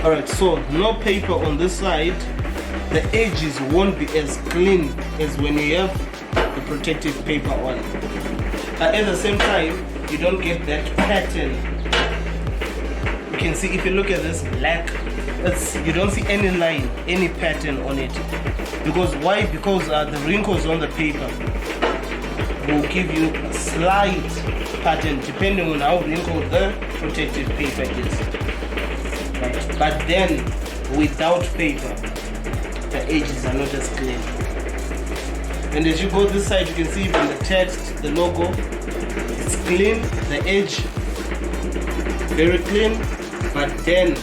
Alright, so no paper on this side. The edges won't be as clean as when you have the protective paper on. At the same time, you don't get that pattern. You can see if you look at this black, you don't see any line, any pattern on it. Because why? Because the wrinkles on the paper will give you a slight pattern depending on how wrinkled the protective paper is. Right? But then without paper, the edges are not as clean. And as you go this side, you can see even the text, the logo, it's clean, the edge very clean, but then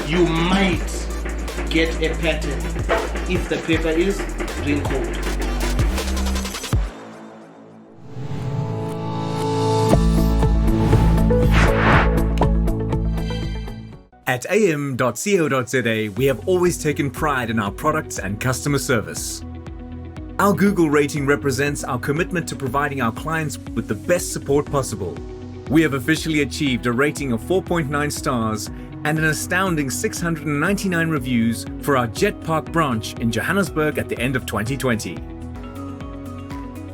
you might get a pattern if the paper is wrinkled. At AM.CO.za, we have always taken pride in our products and customer service. Our Google rating represents our commitment to providing our clients with the best support possible. We have officially achieved a rating of 4.9 stars and an astounding 699 reviews for our Jet Park branch in Johannesburg at the end of 2020.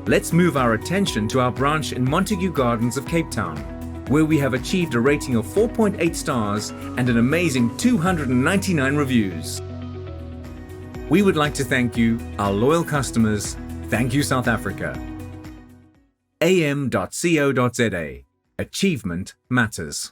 Let's move our attention to our branch in Montague Gardens of Cape Town, where we have achieved a rating of 4.8 stars and an amazing 299 reviews. We would like to thank you, our loyal customers. Thank you, South Africa. AM.CO.za. Achievement matters.